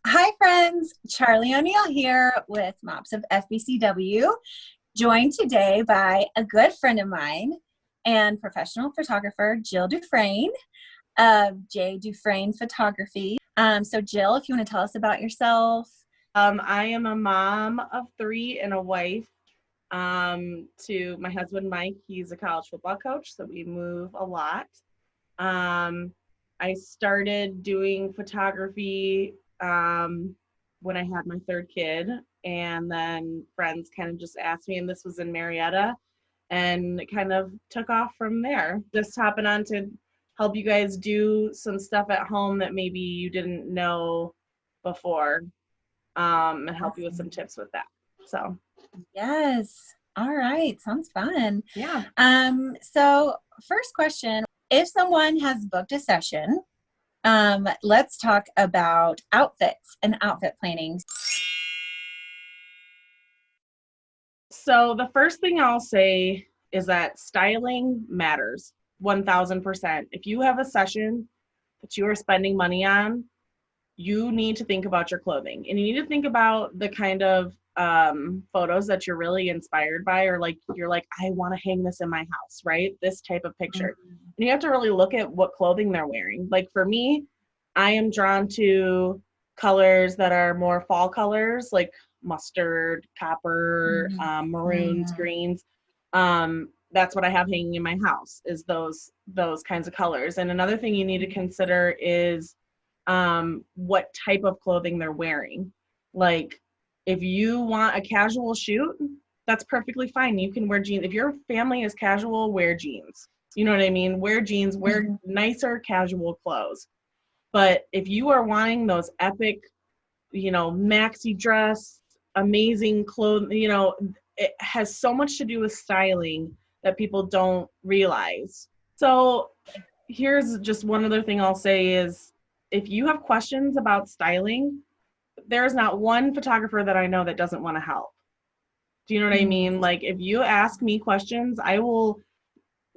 Hi, friends. Charlie O'Neill here with Mops of FBCW, joined today by a good friend of mine and professional photographer, Jill DuFrane of J DuFrane Photography. So, Jill, if you want to tell us about yourself. I am a mom of three and a wife to my husband, Mike. He's a college football coach, so we move a lot. I started doing photography when I had my third kid, and then friends kind of just asked me, and this was in Marietta, and it kind of took off from there. Just hopping on to help you guys do some stuff at home that maybe you didn't know before, and help you with some tips with that. So, Yes. All right. Sounds fun. yeah. So first question, if someone has booked a session, let's talk about outfits and outfit planning. So the first thing I'll say is that styling matters 1000%. If you have a session that you are spending money on, you need to think about your clothing, and you need to think about the kind of photos that you're really inspired by, or like you're like, I want to hang this in my house, right? This type of picture. And you have to really look at what clothing they're wearing. Like for me, I am drawn to colors that are more fall colors, like mustard, copper, maroons, greens. That's what I have hanging in my house, is those kinds of colors. And another thing you need to consider is what type of clothing they're wearing. Like if you want a casual shoot, that's perfectly fine. You can wear jeans. If your family is casual, wear jeans. You know what I mean? Wear jeans, wear nicer casual clothes. But if you are wanting those epic, maxi dress, amazing clothes, it has so much to do with styling that people don't realize. So here's just one other thing I'll say is, if you have questions about styling, there is not one photographer that I know that doesn't want to help. Do you know what I mean? Like if you ask me questions, I will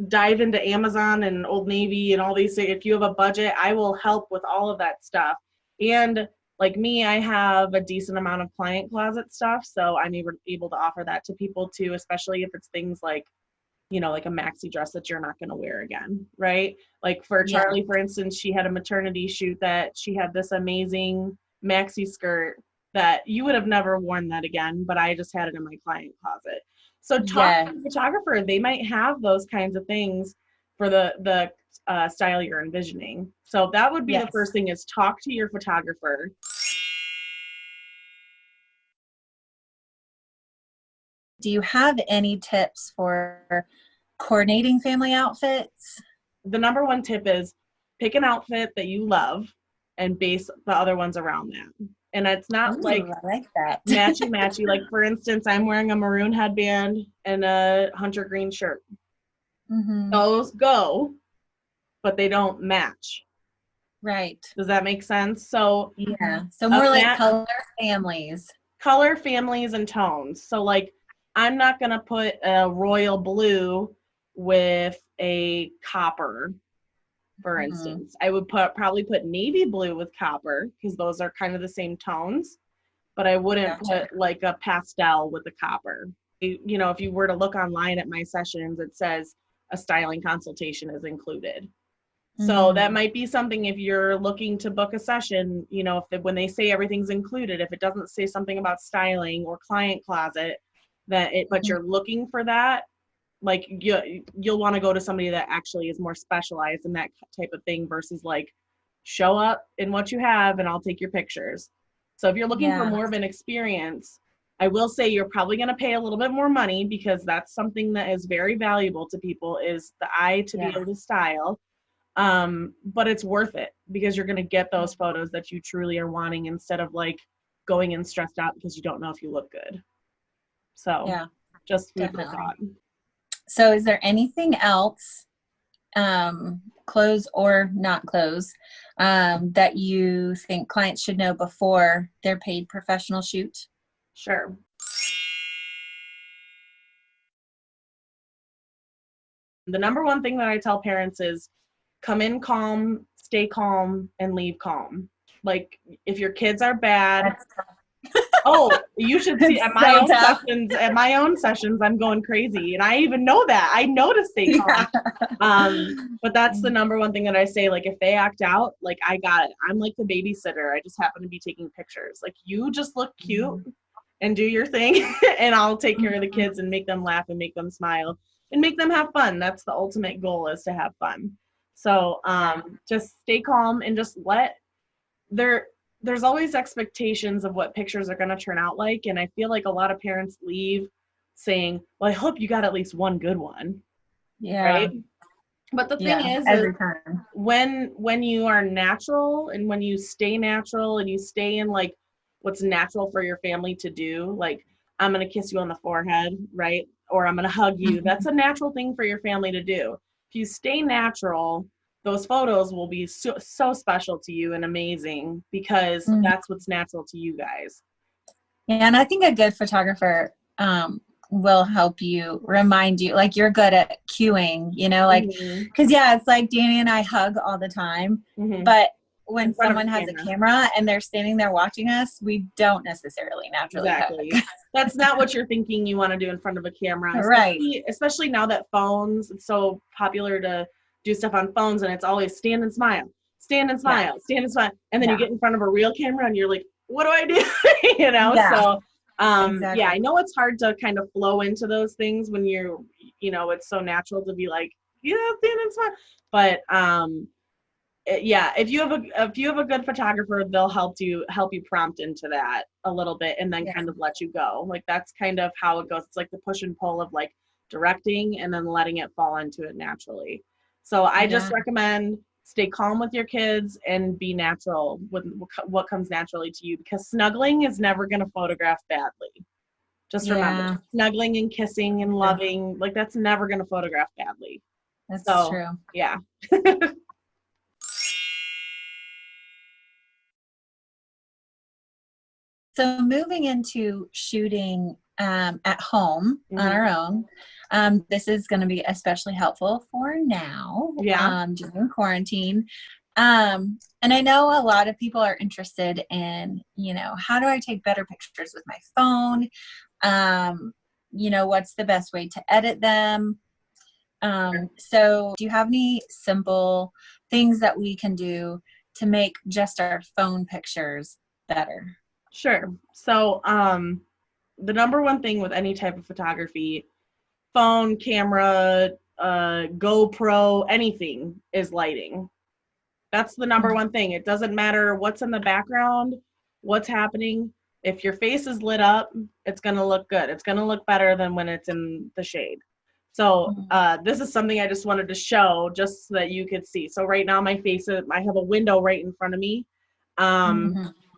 dive into Amazon and Old Navy and all these things. If you have a budget, I will help with all of that stuff. And like me, I have a decent amount of client closet stuff, so I'm able to offer that to people too, especially if it's things like, like a maxi dress that you're not going to wear again, right? Like for Charlie, for instance, she had a maternity shoot that she had this amazing maxi skirt that you would have never worn that again, but I just had it in my client closet. So talk to the photographer. They might have those kinds of things for the style you're envisioning. So that would be the first thing, is talk to your photographer. Do you have any tips for coordinating family outfits? The number one tip is pick an outfit that you love and base the other ones around that. And it's not I like that. matchy. Like for instance, I'm wearing a maroon headband and a hunter green shirt. Those go, but they don't match. Right. Does that make sense? So yeah. So more like color families. Color families and tones. So like I'm not going to put a royal blue with a copper, for instance. I would probably put navy blue with copper, because those are kind of the same tones, but I wouldn't put like a pastel with a copper. If you were to look online at my sessions, it says a styling consultation is included. So that might be something, if you're looking to book a session, when they say everything's included, if it doesn't say something about styling or client closet, but you're looking for that, like you'll want to go to somebody that actually is more specialized in that type of thing, versus like show up in what you have and I'll take your pictures. So if you're looking for more of an experience, I will say you're probably going to pay a little bit more money, because that's something that is very valuable to people, is the eye to be able to style. But it's worth it, because you're going to get those photos that you truly are wanting, instead of like going in stressed out because you don't know if you look good. So just food for thought. So is there anything else, clothes or not clothes, that you think clients should know before their paid professional shoot? Sure. The number one thing that I tell parents is come in calm, stay calm, and leave calm. Like if your kids are bad, That's tough. oh, you should see It's so tough. at my own sessions, I'm going crazy. And I even know that. I know to stay calm. But that's the number one thing that I say, like if they act out, like I got it. I'm like the babysitter. I just happen to be taking pictures. Like you just look cute and do your thing and I'll take care of the kids and make them laugh and make them smile and make them have fun. That's the ultimate goal, is to have fun. So just stay calm and just there's always expectations of what pictures are going to turn out like. And I feel like a lot of parents leave saying, well, I hope you got at least one good one. Yeah. Right. But the thing is every time when you are natural and when you stay natural and you stay in like what's natural for your family to do, like I'm going to kiss you on the forehead, right? Or I'm going to hug you. That's a natural thing for your family to do. If you stay natural, those photos will be so special to you and amazing because that's what's natural to you guys. Yeah, and I think a good photographer will help you, remind you, like you're good at cueing, you know, like, because it's like Danny and I hug all the time, but when someone has a camera and they're standing there watching us, we don't necessarily naturally hug. That's not what you're thinking you want to do in front of a camera, especially now that phones, it's so popular to do stuff on phones and it's always stand and smile, stand and smile, stand and smile. And then you get in front of a real camera and you're like, what do I do? You know? So, I know it's hard to kind of flow into those things when you're, you know, it's so natural to be like, stand and smile. But, if you have a good photographer, they'll help you prompt into that a little bit and then kind of let you go. Like that's kind of how it goes. It's like the push and pull of like directing and then letting it fall into it naturally. So I just recommend stay calm with your kids and be natural with what comes naturally to you, because snuggling is never going to photograph badly. Just remember, snuggling and kissing and loving, like that's never going to photograph badly. That's true. Yeah. So moving into shooting at home on our own, this is going to be especially helpful for now during quarantine. And I know a lot of people are interested in, you know, how do I take better pictures with my phone? You know, what's the best way to edit them? So do you have any simple things that we can do to make just our phone pictures better? Sure. So the number one thing with any type of photography, phone, camera, GoPro, anything, is lighting. That's the number one thing. It doesn't matter what's in the background, what's happening. If your face is lit up, it's going to look good. It's going to look better than when it's in the shade. So this is something I just wanted to show just so that you could see. So right now my face I have a window right in front of me.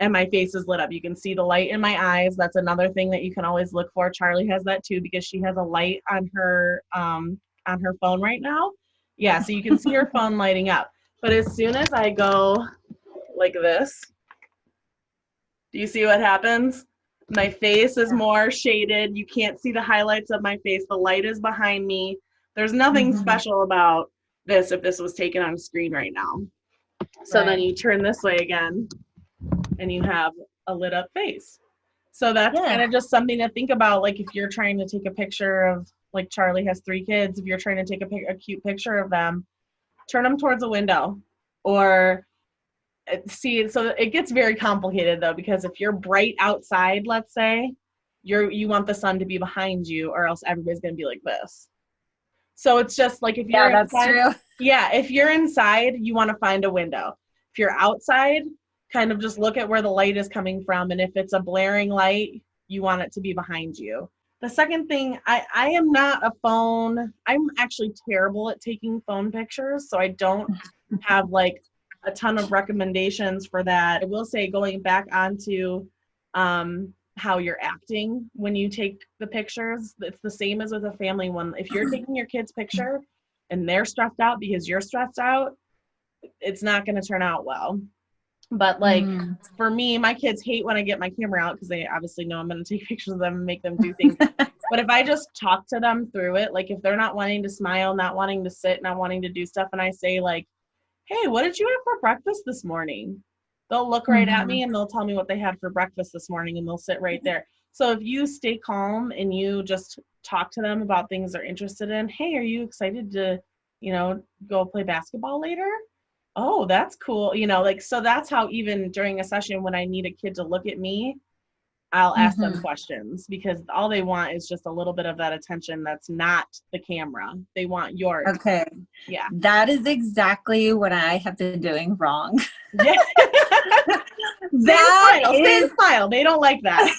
And my face is lit up. You can see the light in my eyes. That's another thing that you can always look for. Charlie has that too, because she has a light on her phone right now. Yeah, so you can see her phone lighting up. But as soon as I go like this, do you see what happens? My face is more shaded. You can't see the highlights of my face. The light is behind me. There's nothing special about this if this was taken on screen right now. So then you turn this way again and you have a lit up face. So that's kind of just something to think about. Like if you're trying to take a picture of, like Charlie has 3 kids, if you're trying to take a cute picture of them, turn them towards a window. Or see, so it gets very complicated though, because if you're bright outside, let's say, you want the sun to be behind you, or else everybody's going to be like this. So it's just like if you're inside, if you're inside, you want to find a window. If you're outside, kind of just look at where the light is coming from. And if it's a blaring light, you want it to be behind you. The second thing, I am not I'm actually terrible at taking phone pictures. So I don't have like a ton of recommendations for that. I will say, going back onto how you're acting when you take the pictures, it's the same as with a family one. If you're taking your kid's picture and they're stressed out because you're stressed out, it's not going to turn out well. But like for me, my kids hate when I get my camera out because they obviously know I'm going to take pictures of them and make them do things. But if I just talk to them through it, like if they're not wanting to smile, not wanting to sit, not wanting to do stuff, and I say like, hey, what did you have for breakfast this morning? They'll look right at me and they'll tell me what they had for breakfast this morning, and they'll sit right there. So if you stay calm and you just talk to them about things they're interested in, hey, are you excited to, go play basketball later? Oh, that's cool. So that's how even during a session when I need a kid to look at me, I'll ask them questions, because all they want is just a little bit of that attention that's not the camera. They want yours. Okay. Yeah. That is exactly what I have been doing wrong. Yeah. Same smile. They don't like that.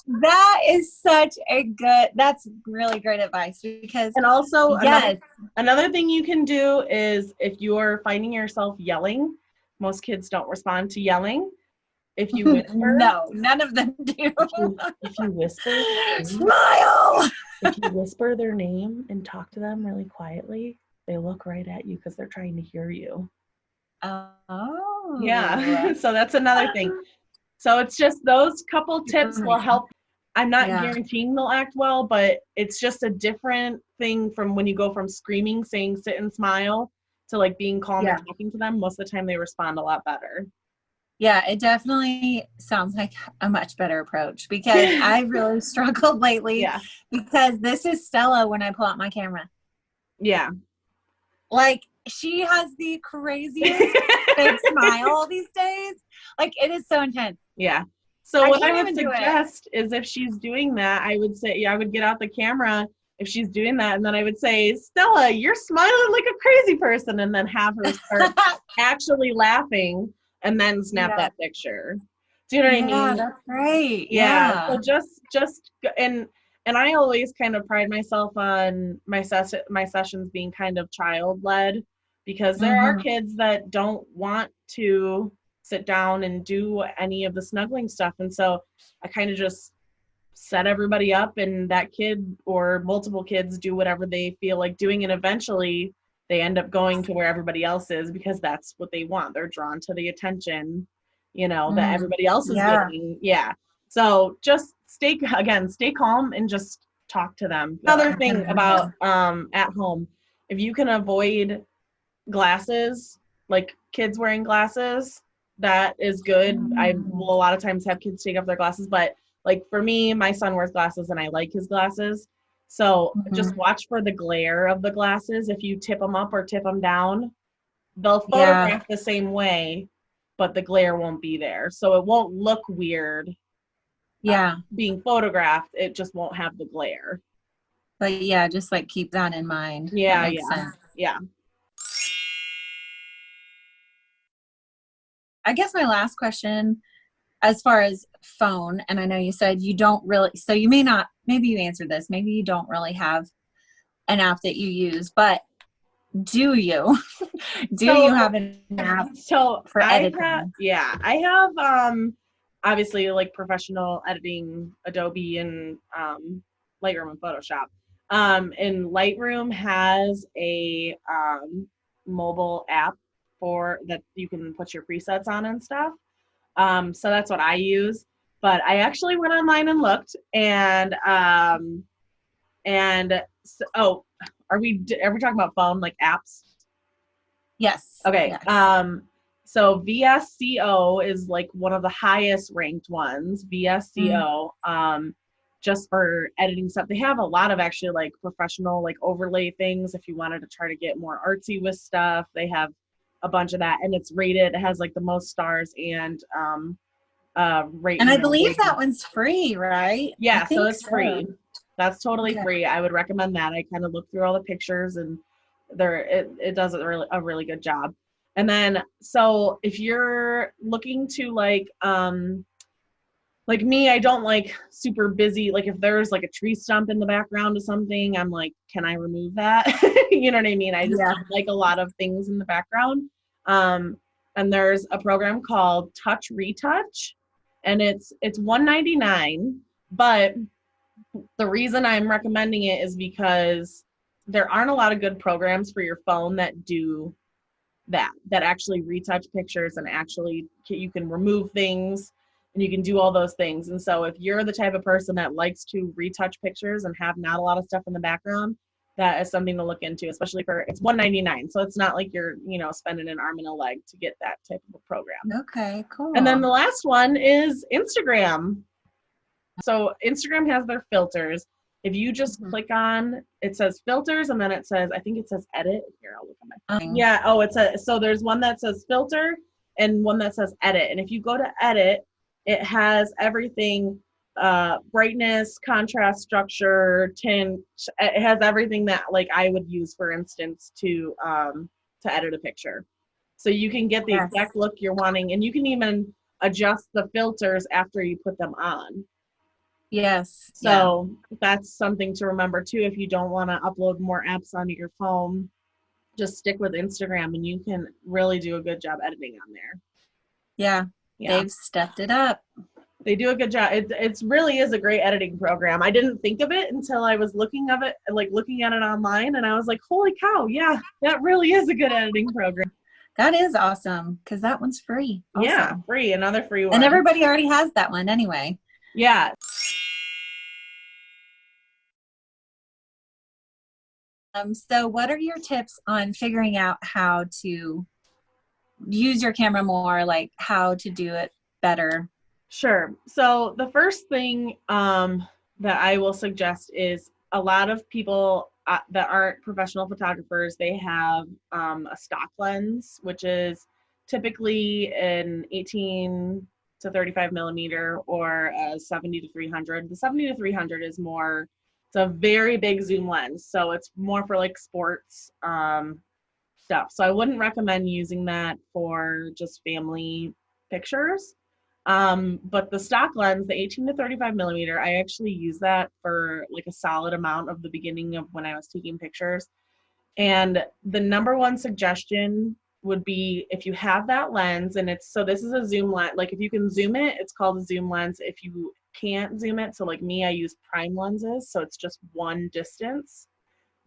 That is that's really great advice, because and also yes. Another thing you can do is, if you're finding yourself yelling, most kids don't respond to yelling. If you whisper, no, none of them do. If you whisper, smile. If you whisper their name and talk to them really quietly, they look right at you because they're trying to hear you. Oh. Yeah. So that's another thing. So it's just those couple tips will help. I'm not guaranteeing they'll act well, but it's just a different thing from when you go from screaming, saying sit and smile, to like being calm and talking to them. Most of the time they respond a lot better. Yeah, it definitely sounds like a much better approach, because I've really struggled lately because this is Stella when I pull out my camera. Yeah. Like, she has the craziest big smile these days. Like, it is so intense. Yeah. So what I would suggest is, if she's doing that, I would say, I would get out the camera if she's doing that, and then I would say, Stella, you're smiling like a crazy person, and then have her start actually laughing, and then snap that picture. Do you know what I mean? Yeah, that's great. Yeah. So just and I always kind of pride myself on my sessions being kind of child-led, because there are kids that don't want to sit down and do any of the snuggling stuff. And so I kind of just set everybody up, and that kid or multiple kids do whatever they feel like doing. And eventually they end up going to where everybody else is, because that's what they want. They're drawn to the attention, that everybody else is getting. Yeah. So just stay calm and just talk to them. Another thing about at home, if you can avoid glasses, like kids wearing glasses, that is good. I will a lot of times have kids take off their glasses, but like for me, my son wears glasses and I like his glasses. So just watch for the glare of the glasses. If you tip them up or tip them down, they'll photograph the same way, but the glare won't be there. So it won't look weird. Being photographed, it just won't have the glare. But just like keep that in mind. Yeah. I guess my last question, as far as phone, and I know you said you don't really, so you may not, maybe you answered this, maybe you don't really have an app that you use, but do you? You have an app for editing? I have obviously like professional editing, Adobe and Lightroom and Photoshop. And Lightroom has a mobile app for that you can put your presets on and stuff. So that's what I use. But I actually went online and looked, and are we talking about phone, like apps? Yes. Okay. Yes. So VSCO is like one of the highest ranked ones. VSCO, just for editing stuff. They have a lot of actually like professional like overlay things if you wanted to try to get more artsy with stuff. They have a bunch of that, and it's rated. It has like the most stars and rate. And I believe that one's free, right? Yeah, so it's free. That's totally free. I would recommend that. I kind of looked through all the pictures, and it does a really good job. And then, so if you're looking to like me, I don't like super busy. Like if there's like a tree stump in the background of something, I'm like, can I remove that? You know what I mean? I just don't like a lot of things in the background. And there's a program called Touch Retouch, and it's $1.99, but the reason I'm recommending it is because there aren't a lot of good programs for your phone that do that actually retouch pictures, and actually you can remove things and you can do all those things. And so if you're the type of person that likes to retouch pictures and have not a lot of stuff in the background, that is something to look into, especially for, it's $199. So it's not like you're, you know, spending an arm and a leg to get that type of a program. Okay, cool. And then the last one is Instagram. So Instagram has their filters. If you just click on, it says filters, and then it says, I think it says edit. Here, I'll look at my, yeah. Oh, so there's one that says filter and one that says edit. And if you go to edit, it has everything, brightness, contrast, structure, tint. It has everything that like I would use, for instance, to edit a picture. So you can get the exact look you're wanting, and you can even adjust the filters after you put them on. Yes. So that's something to remember too. If you don't want to upload more apps onto your phone, just stick with Instagram and you can really do a good job editing on there. Yeah. They've stepped it up. They do a good job. It really is a great editing program. I didn't think of it until I was looking at it online, and I was like, holy cow, yeah, that really is a good editing program. That is awesome, because that one's free. Also. Yeah, free, another free one. And everybody already has that one anyway. Yeah. So what are your tips on figuring out how to use your camera more, like how to do it better? Sure. So the first thing that I will suggest is, a lot of people that aren't professional photographers, they have a stock lens, which is typically an 18 to 35 millimeter or a 70 to 300. The 70 to 300 is more, it's a very big zoom lens. So it's more for like sports stuff. So I wouldn't recommend using that for just family pictures. But the stock lens, the 18 to 35 millimeter, I actually use that for like a solid amount of the beginning of when I was taking pictures. And the number one suggestion would be, if you have that lens, and so this is a zoom lens, like if you can zoom it, it's called a zoom lens. If you can't zoom it, so like me, I use prime lenses, so it's just one distance.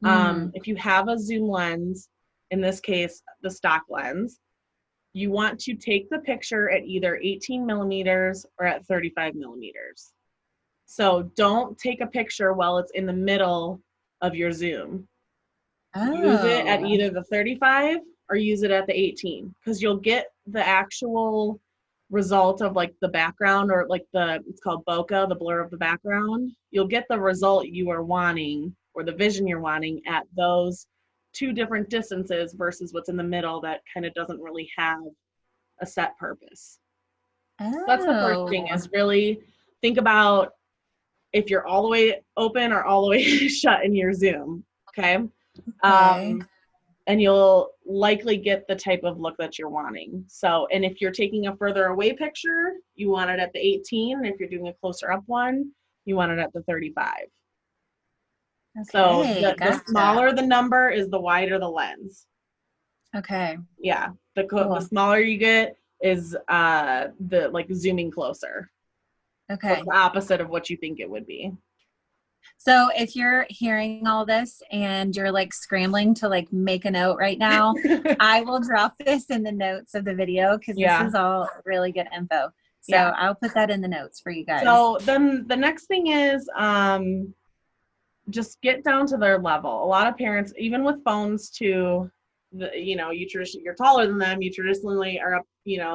If you have a zoom lens, in this case, the stock lens, you want to take the picture at either 18 millimeters or at 35 millimeters. So don't take a picture while it's in the middle of your zoom. Use it at either the 35 or use it at the 18, because you'll get the actual result of like the background, or like it's called bokeh, the blur of the background. You'll get the result you are wanting, or the vision you're wanting, at those two different distances versus what's in the middle that kind of doesn't really have a set purpose. So that's the first thing, is really think about if you're all the way open or all the way shut in your zoom. Okay. And you'll likely get the type of look that you're wanting. So, and if you're taking a further away picture, you want it at the 18. And if you're doing a closer up one, you want it at the 35. Okay, so the smaller the number is, the wider the lens. Okay. Yeah. The smaller you get is the like zooming closer. Okay. So it's the opposite of what you think it would be. So if you're hearing all this and you're like scrambling to like make a note right now, I will drop this in the notes of the video, because this is all really good info. So I'll put that in the notes for you guys. So then the next thing is just get down to their level. A lot of parents, even with phones too, you're taller than them, you traditionally are up,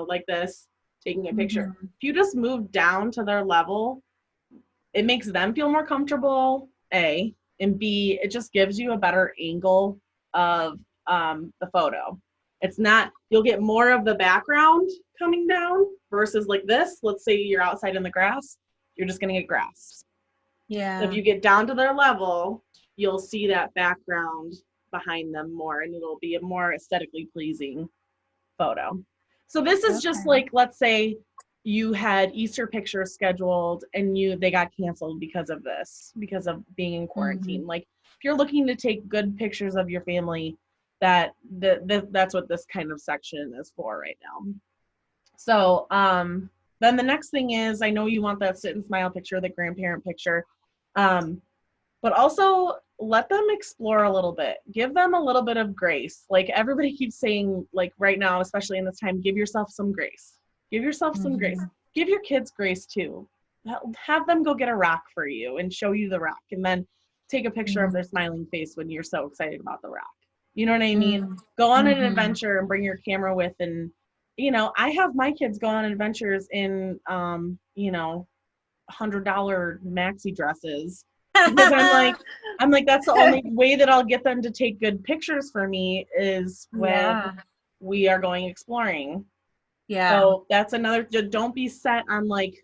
like this, taking a picture. If you just move down to their level, it makes them feel more comfortable, A, and B, it just gives you a better angle of the photo. It's not, you'll get more of the background coming down versus like this. Let's say you're outside in the grass, you're just gonna get grass. Yeah. So if you get down to their level, you'll see that background behind them more, and it'll be a more aesthetically pleasing photo. So this is just like, let's say you had Easter pictures scheduled and they got canceled because of this, because of being in quarantine. Like if you're looking to take good pictures of your family, that's what this kind of section is for right now. So then the next thing is, I know you want that sit and smile picture, the grandparent picture, but also let them explore a little bit. Give them a little bit of grace. Like everybody keeps saying, like right now, especially in this time, give yourself some grace. Give yourself some grace. Give your kids grace too. Have them go get a rock for you and show you the rock. And then take a picture of Mm-hmm. their smiling face when you're so excited about the rock. You know what I mean? Go on an adventure and bring your camera with, and, you know, I have my kids go on adventures in, you know, $100 maxi dresses, because I'm like, that's the only way that I'll get them to take good pictures for me is when Yeah. we are going exploring. Yeah. So that's another, don't be set on like,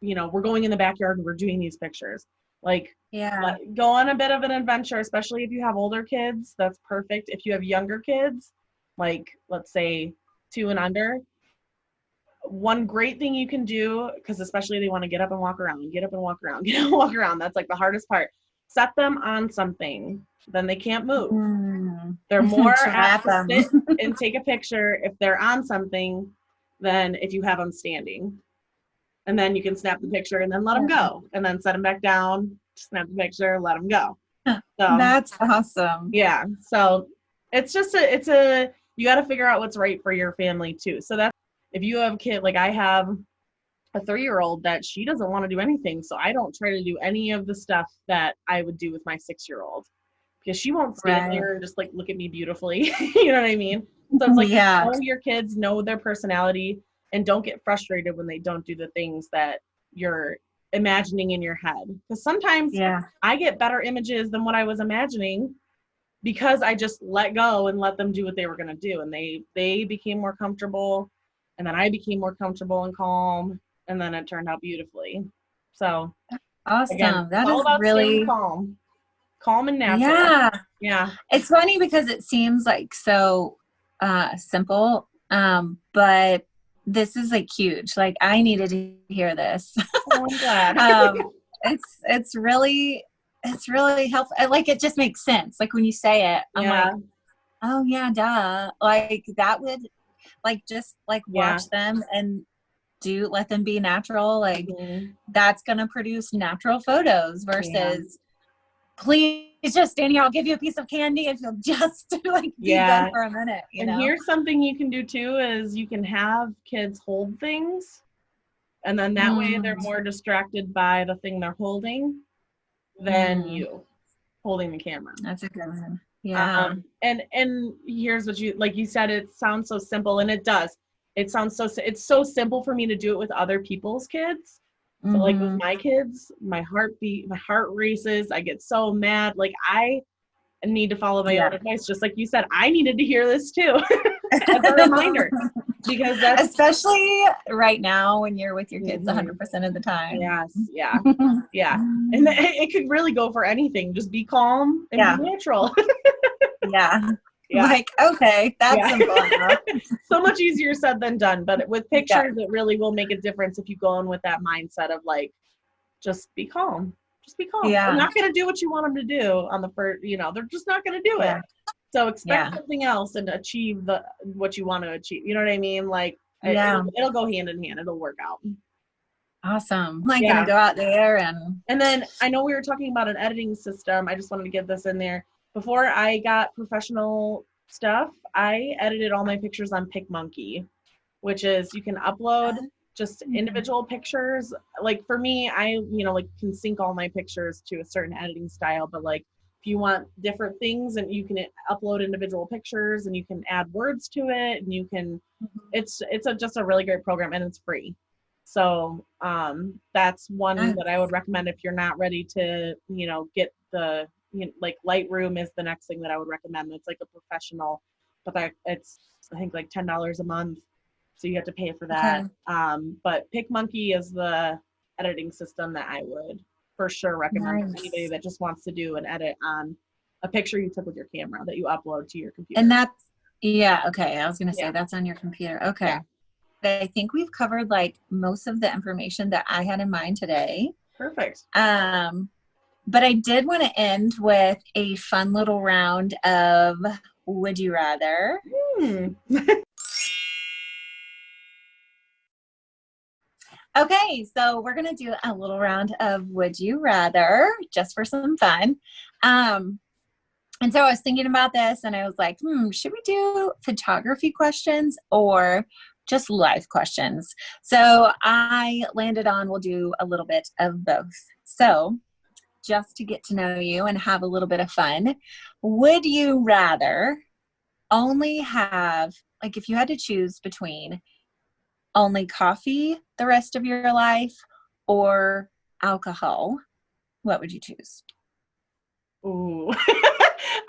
you know, we're going in the backyard and we're doing these pictures. Like, Yeah. go on a bit of an adventure, especially if you have older kids. That's perfect. If you have younger kids, like let's say 2 and under, one great thing you can do, because especially they want to get up and walk around, get up and walk around, get up and walk around. That's like the hardest part. Set them on something, then they can't move. They're more apt Trap to 'em. sit and take a picture if they're on something than if you have them standing. And then you can snap the picture and then let them go, and then set them back down, snap the picture, let them go. So That's awesome. yeah, so it's just you got to figure out what's right for your family too. So that's, if you have a kid, like I have a 3-year-old that she doesn't want to do anything, so I don't try to do any of the stuff that I would do with my 6-year-old, because she won't stand there and just like look at me beautifully. You know what I mean? So it's like, know your kids, know their personality, and don't get frustrated when they don't do the things that you're imagining in your head. Because sometimes I get better images than what I was imagining, because I just let go and let them do what they were going to do. And they became more comfortable, and then I became more comfortable and calm, and then it turned out beautifully. So awesome. Again, That it's all is about really staying calm and natural. Yeah. It's funny because it seems like so simple, but this is like huge. Like I needed to hear this. Oh, I'm glad. It's really helpful. Like it just makes sense. Like when you say it, I'm like, oh yeah, duh. Like that would like just like watch them and let them be natural. Like that's gonna produce natural photos versus please just stand here, I'll give you a piece of candy if you'll just like be good for a minute. You know? Here's something you can do too, is you can have kids hold things, and then that way they're more distracted by the thing they're holding than you holding the camera. That's a good one. Yeah. And here's what you said, it sounds so simple, and it does. It sounds it's so simple for me to do it with other people's kids. So like with my kids, my heart races. I get so mad. Like I need to follow my own advice. Just like you said, I needed to hear this too as a reminder, because that's especially right now when you're with your kids 100% of the time. Yes. Yeah. Yeah. And it could really go for anything. Just be calm and be natural. Yeah. Like, okay, that's simple enough. So much easier said than done. But with pictures, it really will make a difference if you go in with that mindset of like, just be calm. Just be calm. They're not going to do what you want them to do on the first, they're just not going to do it. So expect something else and achieve what you want to achieve. You know what I mean? Like, it'll go hand in hand. It'll work out. Awesome. Like, gonna go out there and then I know we were talking about an editing system. I just wanted to get this in there. Before I got professional stuff, I edited all my pictures on PicMonkey, which is you can upload just individual pictures. Like for me, I, like can sync all my pictures to a certain editing style, but like if you want different things, and you can upload individual pictures and you can add words to it, and you can, it's just a really great program, and it's free. So that's one that I would recommend if you're not ready to, get the, like Lightroom is the next thing that I would recommend. That's like a professional, but it's I think like $10 a month, so you have to pay for that. But PicMonkey is the editing system that I would for sure recommend to anybody that just wants to do an edit on a picture you took with your camera that you upload to your computer. And that's okay. I was gonna say that's on your computer. Okay. I think we've covered like most of the information that I had in mind today. Perfect. But I did want to end with a fun little round of Would You Rather. Okay, so we're going to do a little round of Would You Rather, just for some fun. And so I was thinking about this, and I was like, should we do photography questions or just life questions? So I landed on we'll do a little bit of both. So just to get to know you and have a little bit of fun. Would you rather only have, like, if you had to choose between only coffee the rest of your life or alcohol, what would you choose? Ooh.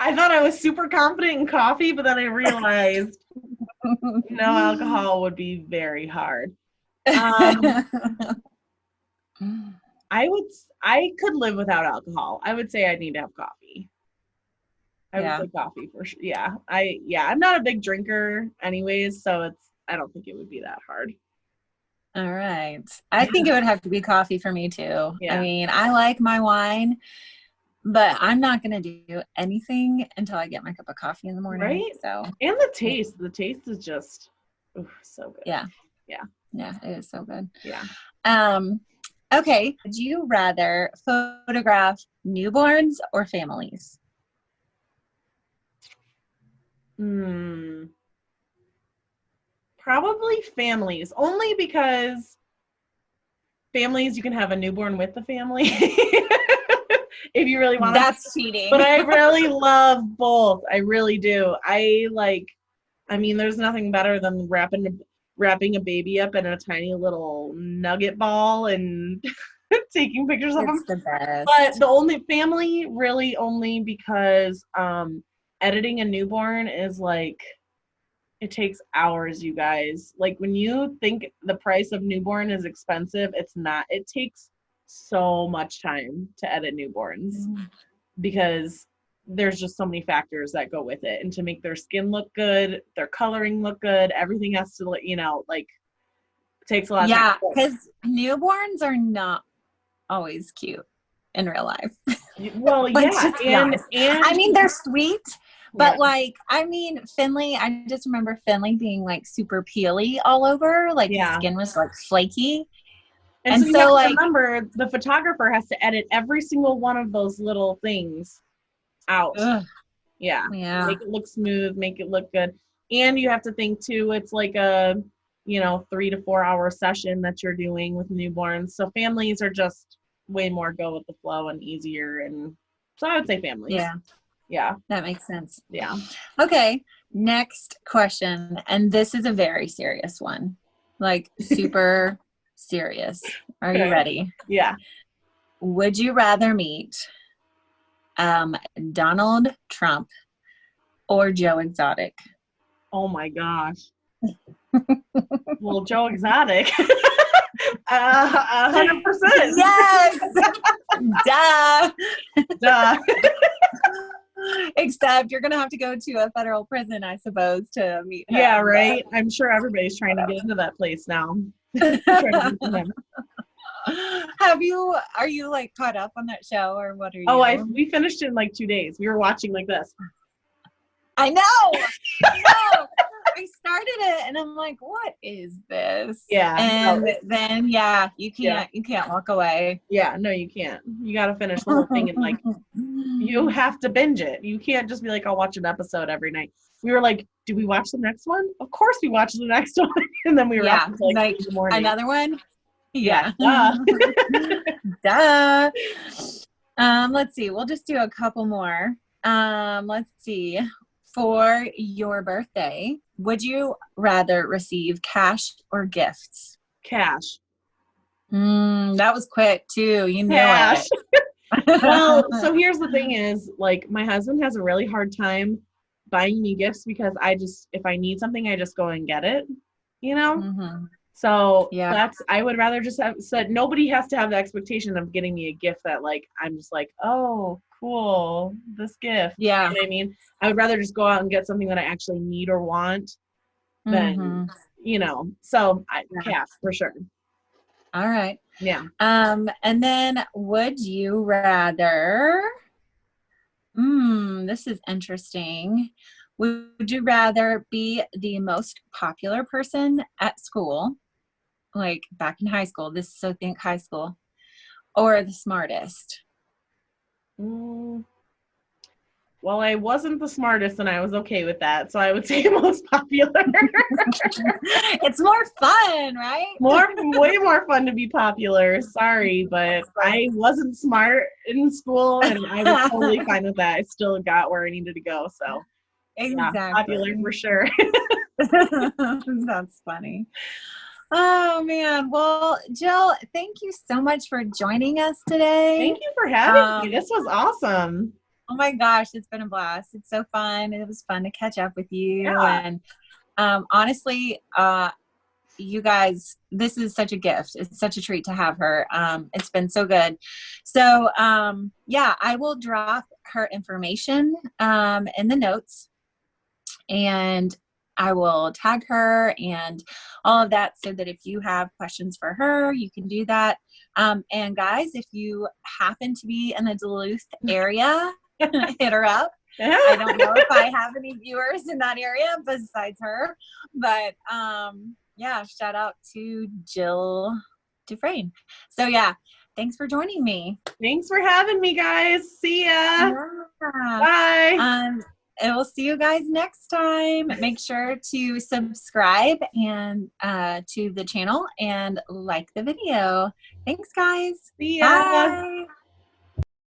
I thought I was super confident in coffee, but then I realized no alcohol would be very hard. I could live without alcohol. I would say I need to have coffee. I would Yeah. say coffee for sure. Yeah. I'm not a big drinker anyways, so I don't think it would be that hard. All right. I think it would have to be coffee for me too. Yeah. I mean, I like my wine, but I'm not going to do anything until I get my cup of coffee in the morning. Right? So, and the taste is just so good. Yeah. Yeah. Yeah, it is so good. Yeah. Okay. Would you rather photograph newborns or families? Probably families, only because families, you can have a newborn with the family if you really want to. That's cheating. But I really love both. I really do. There's nothing better than wrapping a baby up in a tiny little nugget ball and taking pictures of them. It's the best. But the only family, really only because editing a newborn is like, it takes hours, you guys. Like, when you think the price of newborn is expensive, it's not. It takes so much time to edit newborns because there's just so many factors that go with it. And to make their skin look good, their coloring look good, everything has to, it takes a lot of time. Yeah, because newborns are not always cute in real life. Well, yeah. And I mean, they're sweet. But Finley, I just remember Finley being like super peely all over. Like his skin was like flaky. And so you have to remember, the photographer has to edit every single one of those little things out. Yeah. Make it look smooth, make it look good. And you have to think too, it's like a 3 to 4 hour session that you're doing with newborns. So families are just way more go with the flow and easier. And so I would say families. Yeah. Yeah. That makes sense. Yeah. Okay. Next question. And this is a very serious one. Like super serious. Are you ready? Yeah. Would you rather meet Donald Trump or Joe Exotic? Oh my gosh. Well, Joe Exotic. 100%. Yes. Duh. Duh. Except you're going to have to go to a federal prison, I suppose, to meet him. Yeah, right. I'm sure everybody's trying to get into that place now. Are you like caught up on that show, or what are you? Oh, we finished in like 2 days. We were watching like this. I know. I started it and I'm like, what is this? Yeah. And then you can't walk away. Yeah, no, you can't. You got to finish the whole thing, and like you have to binge it. You can't just be like, I'll watch an episode every night. We were like, do we watch the next one? Of course we watched the next one. And then we were up until like 3 in the morning. Another one? Yeah. Duh. Let's see. We'll just do a couple more. Let's see. For your birthday, would you rather receive cash or gifts? Cash. That was quick too. You knew it. Well, it. so here's the thing is, like, my husband has a really hard time buying me gifts because if I need something, I just go and get it, Mm-hmm. So I would rather just have said, nobody has to have the expectation of getting me a gift that like, I'm just like, oh, cool, this gift. Yeah. You know what I mean? I would rather just go out and get something that I actually need or want than, so cash for sure. All right. Yeah. And then would you rather, this is interesting. Would you rather be the most popular person at school, like back in high school, think high school, or the smartest? Well, I wasn't the smartest and I was okay with that. So I would say most popular. It's more fun, right? Way more fun to be popular. Sorry, but I wasn't smart in school and I was totally fine with that. I still got where I needed to go. So yeah, popular Exactly. for sure. That's funny. Oh man. Well, Jill, thank you so much for joining us today. Thank you for having me. Um, This was awesome. oh my gosh, it's been a blast. It's so fun. It was fun to catch up with you. Yeah. And honestly, you guys, this is such a gift. It's such a treat to have her. It's been so good. So yeah, I will drop her information in the notes, and I will tag her and all of that so that if you have questions for her, you can do that. And guys, if you happen to be in the Duluth area, hit her up. I don't know if I have any viewers in that area besides her, but yeah, shout out to Jill DuFrane. So yeah, thanks for joining me. Thanks for having me, guys. See ya. Yeah. Bye. And we'll see you guys next time. Make sure to subscribe and to the channel and like the video. Thanks, guys. See ya. Bye.